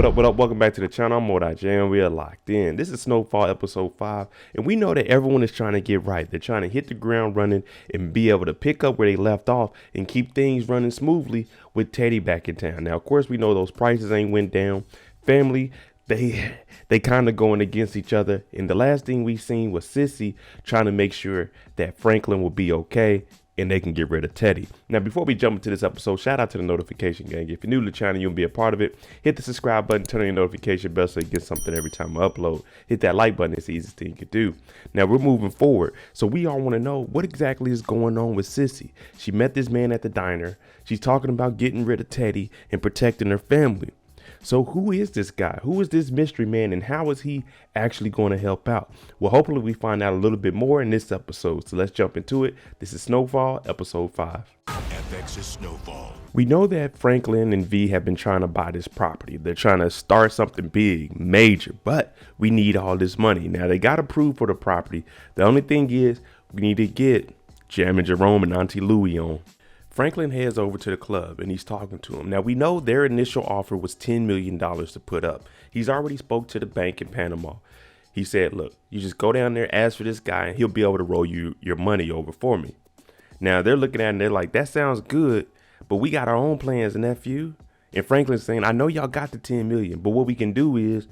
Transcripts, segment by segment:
What up, what up? Welcome back to the channel. I'm J and we are locked in. This is Snowfall episode 5, and we know that everyone is trying to get right. They're trying to hit the ground running and be able to pick up where they left off and keep things running smoothly with Teddy back in town. Now, of course, we know those prices ain't went down. Family, they kind of going against each other, and the last thing we seen was Sissy trying to make sure that Franklin will be okay and they can get rid of Teddy. Now, before we jump into this episode, shout out to the notification gang. If you're new to the channel, you'll be a part of it. Hit the subscribe button, turn on your notification bell so you get something every time I upload. Hit that like button. It's the easiest thing you can do. Now, we're moving forward. So we all want to know what exactly is going on with Sissy. She met this man at the diner. She's talking about getting rid of Teddy and protecting her family. So who is this guy? Who is this mystery man, and how is he actually going to help out? Well, hopefully we find out a little bit more in this episode. So let's jump into it. This is Snowfall, episode 5. FX is Snowfall. We know that Franklin and V have been trying to buy this property. They're trying to start something big, major, but we need all this money. Now, they got approved for the property. The only thing is we need to get Jam and Jerome and Auntie Louie on. Franklin heads over to the club and he's talking to him. Now, we know their initial offer was $10 million to put up. He's already spoke to the bank in Panama. He said, look, you just go down there, ask for this guy, and he'll be able to roll you your money over for me. Now, they're looking at it and they're like, that sounds good, but we got our own plans, nephew. And Franklin's saying, I know y'all got the 10 million, but what we can do is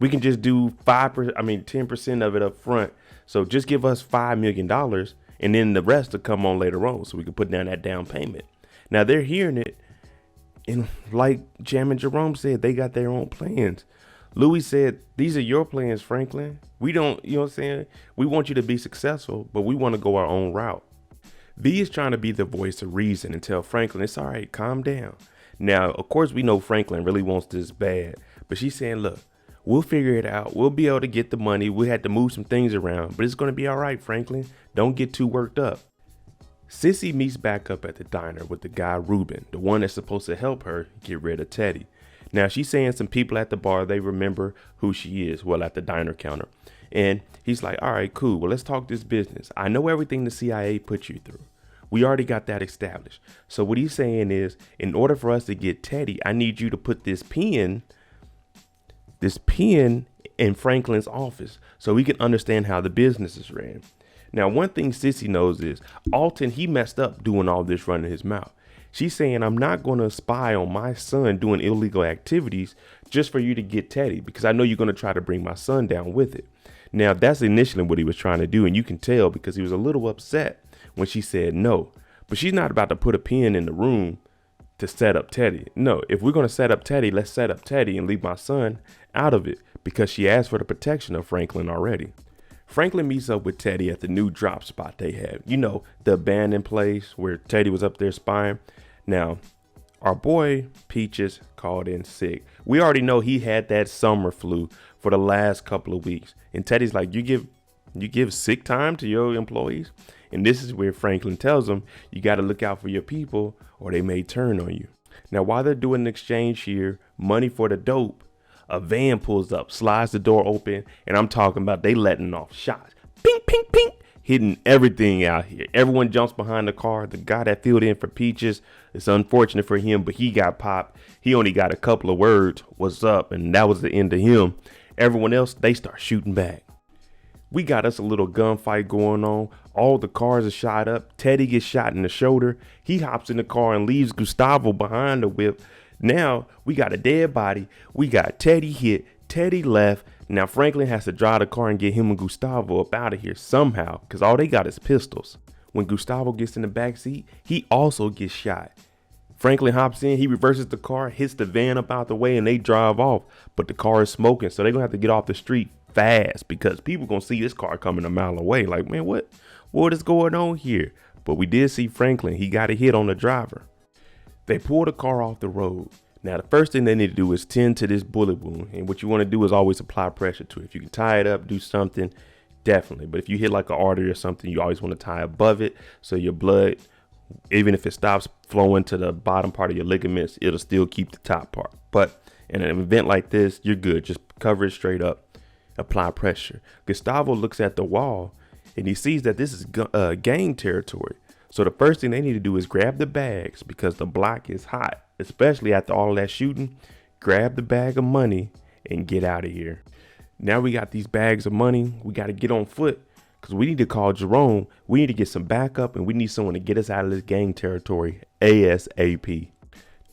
we can just do 10% of it up front. So just give us $5 million. And then the rest will come on later on so we can put down that down payment. Now they're hearing it. And like Jam and Jerome said, they got their own plans. Louis said, these are your plans, Franklin. We don't, you know what I'm saying? We want you to be successful, but we want to go our own route. V is trying to be the voice of reason and tell Franklin, it's all right, calm down. Now, of course, we know Franklin really wants this bad, but she's saying, look, we'll figure it out. We'll be able to get the money. We had to move some things around, but it's going to be all right, Franklin. Don't get too worked up. Sissy meets back up at the diner with the guy Ruben, the one that's supposed to help her get rid of Teddy. Now, she's saying some people at the bar, they remember who she is, well, at the diner counter. And he's like, all right, cool. Well, let's talk this business. I know everything the CIA put you through. We already got that established. So what he's saying is, in order for us to get Teddy, I need you to put this pen in Franklin's office so we can understand how the business is ran. Now, one thing Sissy knows is Alton, he messed up doing all this running his mouth. She's saying, I'm not going to spy on my son doing illegal activities just for you to get Teddy, because I know you're going to try to bring my son down with it. Now, that's initially what he was trying to do, and you can tell because he was a little upset when she said no. But she's not about to put a pin in the room to set up Teddy. No, if we're going to set up Teddy, let's set up Teddy and leave my son out of it, because she asked for the protection of Franklin already. Franklin meets up with Teddy at the new drop spot they have. You know, the abandoned place where Teddy was up there spying. Now, our boy Peaches called in sick. We already know he had that summer flu for the last couple of weeks. And Teddy's like, you give sick time to your employees? And this is where Franklin tells him, you got to look out for your people or they may turn on you. Now, while they're doing an exchange here, money for the dope, a van pulls up, slides the door open, and I'm talking about they letting off shots. Ping, ping, ping, hitting everything out here. Everyone jumps behind the car. The guy that filled in for Peaches, it's unfortunate for him, but he got popped. He only got a couple of words, what's up, and that was the end of him. Everyone else, they start shooting back. We got us a little gunfight going on. All the cars are shot up. Teddy gets shot in the shoulder. He hops in the car and leaves Gustavo behind the whip. Now we got a dead body. We got Teddy hit. Teddy left. Now Franklin has to drive the car and get him and Gustavo up out of here somehow, because all they got is pistols. When Gustavo gets in the back seat, he also gets shot. Franklin hops in, he reverses the car, hits the van up out the way, and they drive off. But the car is smoking, so they're gonna have to get off the street fast, because people gonna see this car coming a mile away. Like, man, what is going on here? But we did see Franklin. He got a hit on the driver. They pull the car off the road. Now, the first thing they need to do is tend to this bullet wound. And what you want to do is always apply pressure to it. If you can tie it up, do something, definitely. But if you hit like an artery or something, you always want to tie above it, so your blood, even if it stops flowing to the bottom part of your ligaments, it'll still keep the top part. But in an event like this, you're good. Just cover it straight up, apply pressure. Gustavo looks at the wall and he sees that this is gang territory. So the first thing they need to do is grab the bags, because the block is hot, especially after all of that shooting. grab the bag of money, and get out of here. Now we got these bags of money. We got to get on foot because we need to call Jerome. We need to get some backup, and we need someone to get us out of this gang territory ASAP.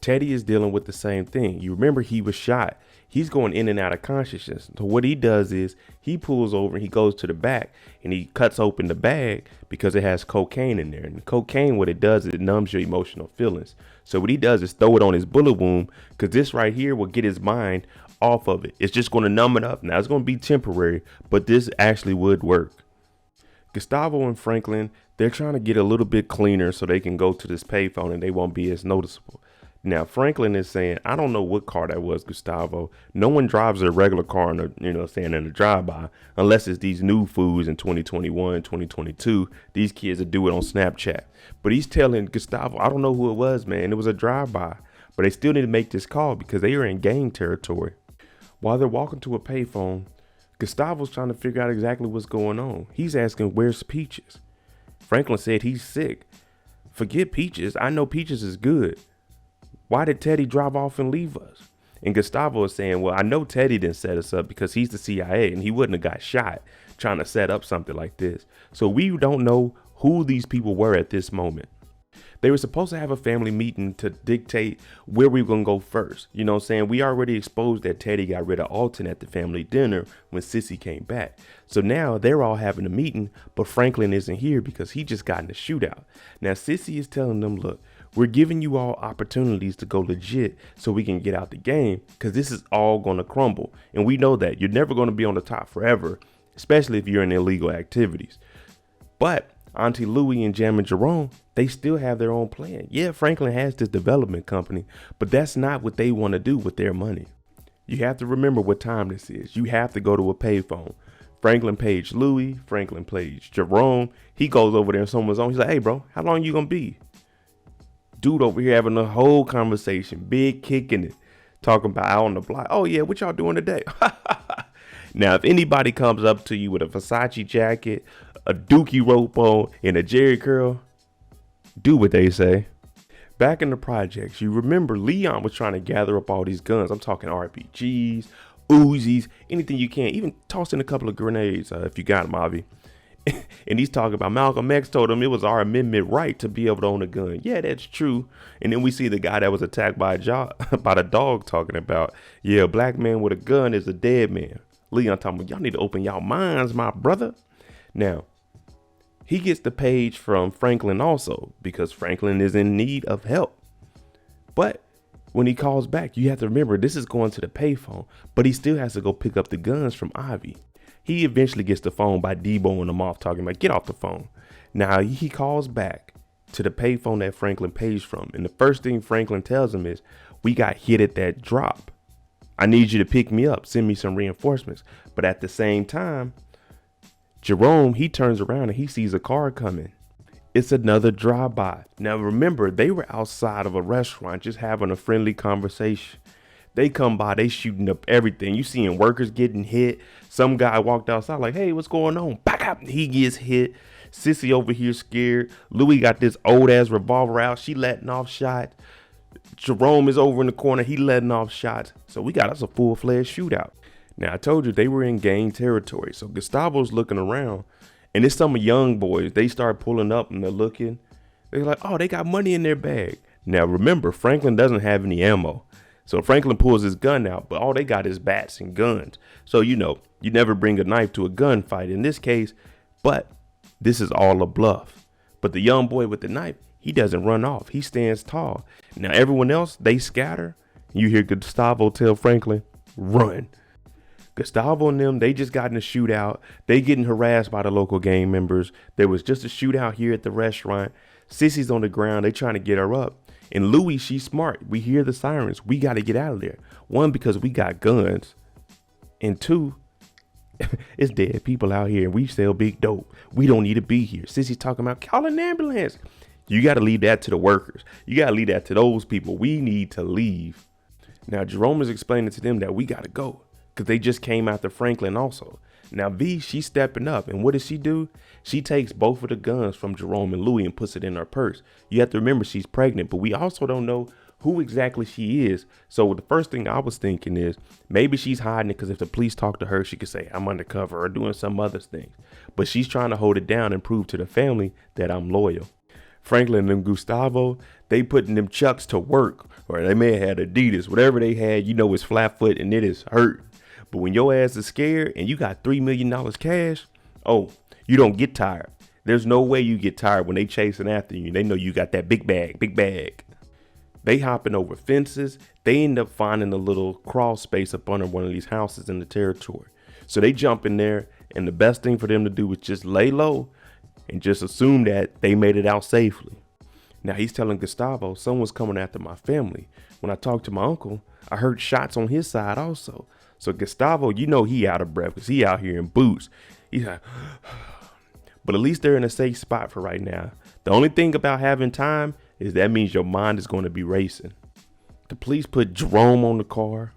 Teddy is dealing with the same thing. You remember he was shot. He's going in and out of consciousness. So what he does is he pulls over and he goes to the back and he cuts open the bag because it has cocaine in there. And the cocaine, what it does is it numbs your emotional feelings. So what he does is throw it on his bullet wound because this right here will get his mind off of it. It's just going to numb it up. Now it's going to be temporary, but this actually would work. Gustavo and Franklin, they're trying to get a little bit cleaner so they can go to this payphone and they won't be as noticeable. Now, Franklin is saying, I don't know what car that was, Gustavo. No one drives a regular car in a drive-by unless it's these new foods in 2021, 2022. These kids that do it on Snapchat. But he's telling Gustavo, I don't know who it was, man. It was a drive-by. But they still need to make this call because they are in gang territory. While they're walking to a payphone, Gustavo's trying to figure out exactly what's going on. He's asking, where's Peaches? Franklin said he's sick. Forget Peaches. I know Peaches is good. Why did Teddy drive off and leave us? And Gustavo is saying, well, I know Teddy didn't set us up because he's the CIA and he wouldn't have got shot trying to set up something like this. So we don't know who these people were at this moment. They were supposed to have a family meeting to dictate where we were going to go first. You know what I'm saying? We already exposed that Teddy got rid of Alton at the family dinner when Sissy came back. So now they're all having a meeting, but Franklin isn't here because he just got in a shootout. Now Sissy is telling them, look, we're giving you all opportunities to go legit so we can get out the game because this is all going to crumble. And we know that you're never going to be on the top forever, especially if you're in illegal activities. But Auntie Louie and Jam and Jerome, they still have their own plan. Yeah, Franklin has this development company, but that's not what they want to do with their money. You have to remember what time this is. You have to go to a payphone. Franklin paged Louie, Franklin paged Jerome. He goes over there and someone's on. He's like, hey, bro, how long you going to be? Dude over here having a whole conversation, big kicking it, talking about out on the block. Oh, yeah, what y'all doing today? Now, if anybody comes up to you with a Versace jacket, a dookie rope on, and a Jerry curl, do what they say. Back in the projects, you remember Leon was trying to gather up all these guns. I'm talking RPGs, Uzis, anything you can, even toss in a couple of grenades if you got them, Avi. And he's talking about Malcolm X told him it was our amendment right to be able to own a gun. Yeah, that's true. And then we see the guy that was attacked by the dog talking about, yeah, a black man with a gun is a dead man. Leon talking about, y'all need to open y'all minds, my brother. Now, he gets the page from Franklin also because Franklin is in need of help. But when he calls back, you have to remember this is going to the payphone, but he still has to go pick up the guns from Ivy. He eventually gets the phone by Deboing him off, talking about, get off the phone. Now he calls back to the payphone that Franklin pays from. And the first thing Franklin tells him is, we got hit at that drop. I need you to pick me up, send me some reinforcements. But at the same time, Jerome, he turns around and he sees a car coming. It's another drive-by. Now remember, they were outside of a restaurant just having a friendly conversation. They come by, they shooting up everything. You seeing workers getting hit. Some guy walked outside like, hey, what's going on? Back up. He gets hit. Sissy over here scared. Louie got this old ass revolver out. She letting off shots. Jerome is over in the corner. He letting off shots. So we got us a full-fledged shootout. Now, I told you they were in gang territory. So Gustavo's looking around. And it's some young boys. They start pulling up and they're looking. They're like, oh, they got money in their bag. Now, remember, Franklin doesn't have any ammo. So Franklin pulls his gun out, but all they got is bats and guns. So, you know, you never bring a knife to a gunfight in this case, but this is all a bluff. But the young boy with the knife, he doesn't run off. He stands tall. Now, everyone else, they scatter. You hear Gustavo tell Franklin, run. Gustavo and them, they just got in a shootout. They getting harassed by the local gang members. There was just a shootout here at the restaurant. Sissy's on the ground. They trying to get her up. And Louie, she's smart. We hear the sirens. We got to get out of there. One, because we got guns. And two, it's dead people out here and we sell big dope. We don't need to be here. Sissy's talking about call an ambulance. You got to leave that to the workers. You got to leave that to those people. We need to leave. Now, Jerome is explaining to them that we got to go because they just came after Franklin also. Now, V, she's stepping up. And what does she do? She takes both of the guns from Jerome and Louie and puts it in her purse. You have to remember she's pregnant, but we also don't know who exactly she is. So the first thing I was thinking is maybe she's hiding it because if the police talk to her, she could say I'm undercover or doing some other things. But she's trying to hold it down and prove to the family that I'm loyal. Franklin and Gustavo, they putting them chucks to work, or they may have had Adidas, whatever they had, it's flat foot and it is hurt. But when your ass is scared and you got $3 million cash, oh, you don't get tired. There's no way you get tired when they chasing after you. They know you got that big bag, big bag. They hopping over fences. They end up finding a little crawl space up under one of these houses in the territory. So they jump in there, and the best thing for them to do is just lay low and just assume that they made it out safely. Now he's telling Gustavo, someone's coming after my family. When I talked to my uncle, I heard shots on his side also. So Gustavo, he out of breath because he out here in boots. He's like, but at least they're in a safe spot for right now. The only thing about having time is that means your mind is going to be racing. The police put Jerome on the car.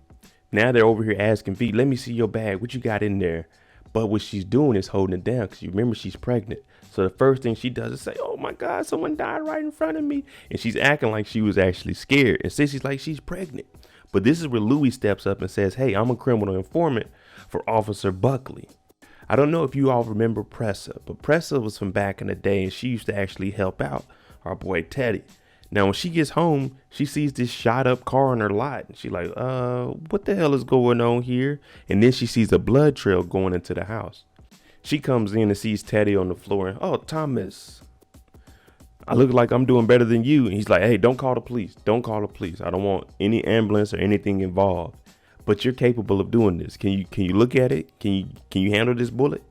Now they're over here asking V, let me see your bag. What you got in there? But what she's doing is holding it down because you remember she's pregnant. So the first thing she does is say, oh my God, someone died right in front of me. And she's acting like she was actually scared. And Sissy's like she's pregnant. But this is where Louis steps up and says, hey, I'm a criminal informant for Officer Buckley. I don't know if you all remember Pressa, but Pressa was from back in the day and she used to actually help out our boy Teddy. Now, when she gets home, she sees this shot up car on her lot. And she's like, what the hell is going on here? And then she sees a blood trail going into the house. She comes in and sees Teddy on the floor. And, oh, Thomas, I look like I'm doing better than you. And he's like, hey, don't call the police. Don't call the police. I don't want any ambulance or anything involved. But you're capable of doing this. Can you look at it? Can you handle this bullet?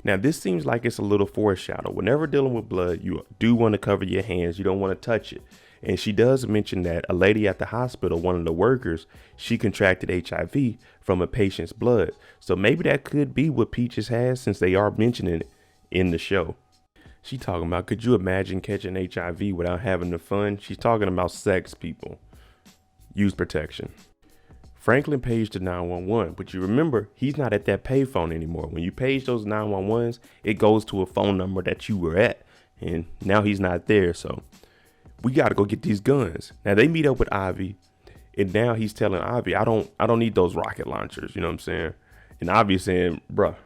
Now, this seems like it's a little foreshadow. Whenever dealing with blood, you do want to cover your hands. You don't want to touch it. And she does mention that a lady at the hospital, one of the workers, she contracted HIV from a patient's blood. So maybe that could be what Peaches has, since they are mentioning it in the show. She talking about, could you imagine catching HIV without having the fun? She's talking about sex, people. Use protection. Franklin paged to 911, but you remember he's not at that payphone anymore. When you page those 911s, it goes to a phone number that you were at, and now he's not there. So we got to go get these guns. Now they meet up with Ivy, and now he's telling Ivy, I don't need those rocket launchers. You know what I'm saying? And Ivy's saying, bruh,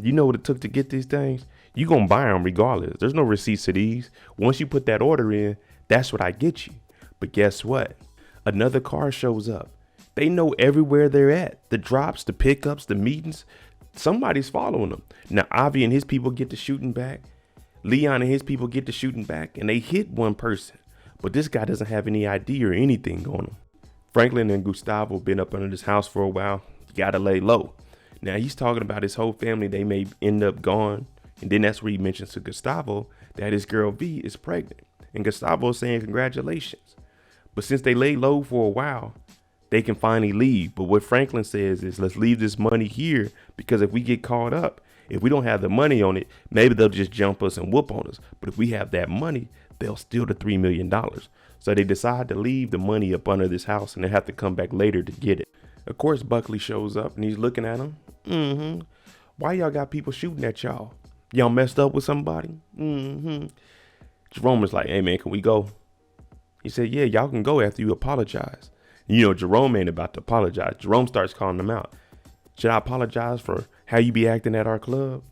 you know what it took to get these things? You gonna buy them regardless. There's no receipts to these. Once you put that order in, that's what I get you. But guess what? Another car shows up. They know everywhere they're at. The drops, the pickups, the meetings. Somebody's following them. Now, Ivy and his people get to shooting back. Leon and his people get to shooting back. And they hit one person. But this guy doesn't have any ID or anything on him. Franklin and Gustavo been up under this house for a while. You gotta lay low. Now, he's talking about his whole family. They may end up gone. And then that's where he mentions to Gustavo that his girl V is pregnant. And Gustavo is saying congratulations. But since they lay low for a while, they can finally leave. But what Franklin says is, let's leave this money here, because if we get caught up, if we don't have the money on it, maybe they'll just jump us and whoop on us. But if we have that money, they'll steal the $3 million. So they decide to leave the money up under this house, and they have to come back later to get it. Of course, Buckley shows up and he's looking at him. Why y'all got people shooting at y'all? Y'all messed up with somebody? Jerome is like, hey man, can we go? He said, yeah, y'all can go after you apologize. Jerome ain't about to apologize. Jerome starts calling them out. Should I apologize for how you be acting at our club?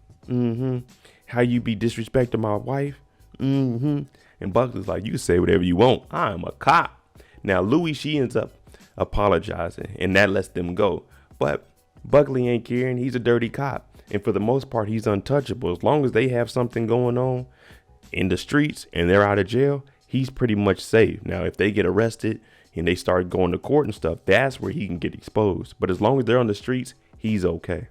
How you be disrespecting my wife? And Buckley's like, you can say whatever you want. I'm a cop. Now, Louis, she ends up apologizing, and that lets them go. But Buckley ain't caring. He's a dirty cop. And for the most part, he's untouchable. As long as they have something going on in the streets and they're out of jail, he's pretty much safe. Now, if they get arrested and they start going to court and stuff, that's where he can get exposed. But as long as they're on the streets, he's okay.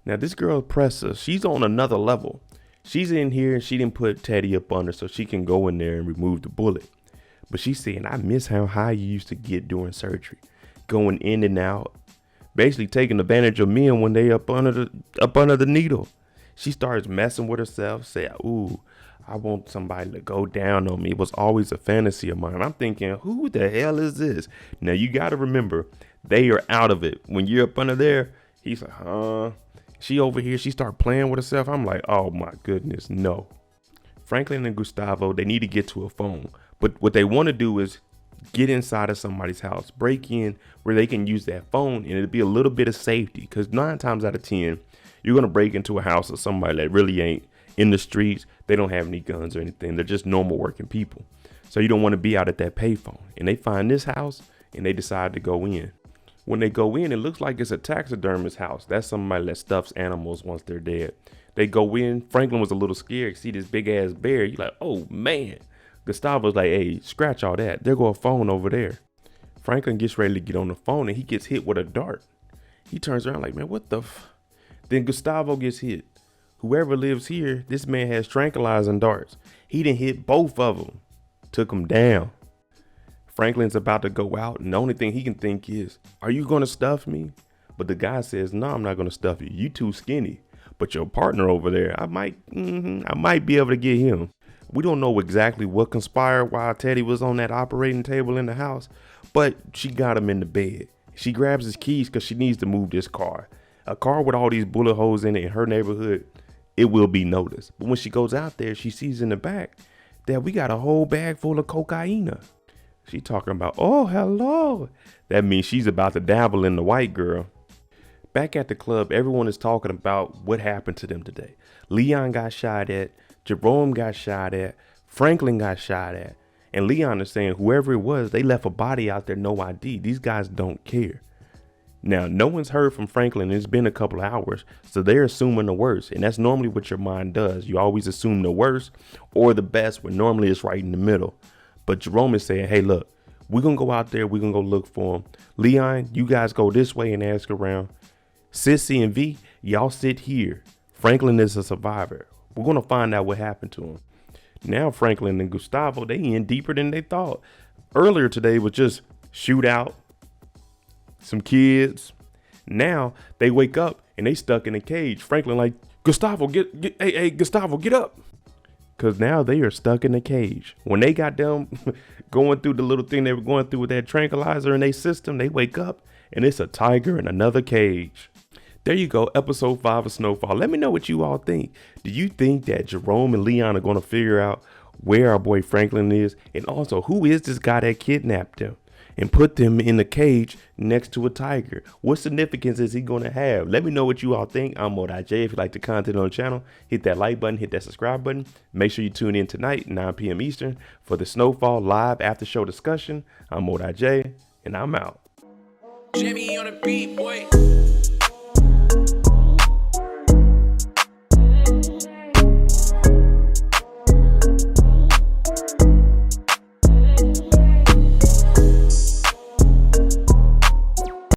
Now, this girl, Pressa, she's on another level. She's in here and she didn't put Teddy up under so she can go in there and remove the bullet. But she's saying, I miss how high you used to get during surgery, going in and out, basically taking advantage of men when they up under the needle. She starts messing with herself, say, ooh, I want somebody to go down on me. It was always a fantasy of mine. I'm thinking, who the hell is this? Now, you got to remember, they are out of it. When you're up under there, he's like, She over here, she start playing with herself. I'm like, oh my goodness, no. Franklin and Gustavo, they need to get to a phone. But what they want to do is get inside of somebody's house, break in where they can use that phone, and it'll be a little bit of safety. Because 9 times out of 10, you're going to break into a house of somebody that really ain't in the streets. They don't have any guns or anything. They're just normal working people. So you don't want to be out at that payphone. And they find this house and they decide to go in. When they go in, it looks like it's a taxidermist's house. That's somebody that stuffs animals once they're dead. They go in. Franklin was a little scared. See this big ass bear. You're like, oh man. Gustavo's like, hey, scratch all that. There go a phone over there. Franklin gets ready to get on the phone and he gets hit with a dart. He turns around like, man, what the Then Gustavo gets hit. Whoever lives here, this man has tranquilizing darts. He done hit both of them. Took them down. Franklin's about to go out and the only thing he can think is, are you going to stuff me? But the guy says, no, I'm not going to stuff you. You too skinny. But your partner over there, I might be able to get him. We don't know exactly what conspired while Teddy was on that operating table in the house, but she got him in the bed. She grabs his keys because she needs to move this car. A car with all these bullet holes in it in her neighborhood, it will be noticed. But when she goes out there, she sees in the back that we got a whole bag full of cocaine. She talking about, oh, hello. That means she's about to dabble in the white girl. Back at the club, everyone is talking about what happened to them today. Leon got shot at. Jerome got shot at. Franklin got shot at. And Leon is saying whoever it was, they left a body out there, no ID. These guys don't care. Now, no one's heard from Franklin. It's been a couple of hours. So they're assuming the worst. And that's normally what your mind does. You always assume the worst or the best, when normally it's right in the middle. But Jerome is saying, hey, look, we're going to go out there. We're going to go look for him. Leon, you guys go this way and ask around. Sissy and V, y'all sit here. Franklin is a survivor. We're going to find out what happened to him. Now Franklin and Gustavo, they in deeper than they thought. Earlier today was just shootout, some kids. Now they wake up and they stuck in a cage. Franklin like, Gustavo, hey, Gustavo, get up. Because now they are stuck in a cage. When they got them going through the little thing they were going through with that tranquilizer in their system, they wake up and it's a tiger in another cage. There you go, episode 5 of Snowfall. Let me know what you all think. Do you think that Jerome and Leon are going to figure out where our boy Franklin is? And also, who is this guy that kidnapped them and put them in the cage next to a tiger? What significance is he going to have? Let me know what you all think. I'm Walter. If you like the content on the channel, hit that like button, hit that subscribe button. Make sure you tune in tonight, 9 p.m. Eastern, for the Snowfall live after show discussion. I'm Walter, and I'm out. Jimmy on the beat, boy.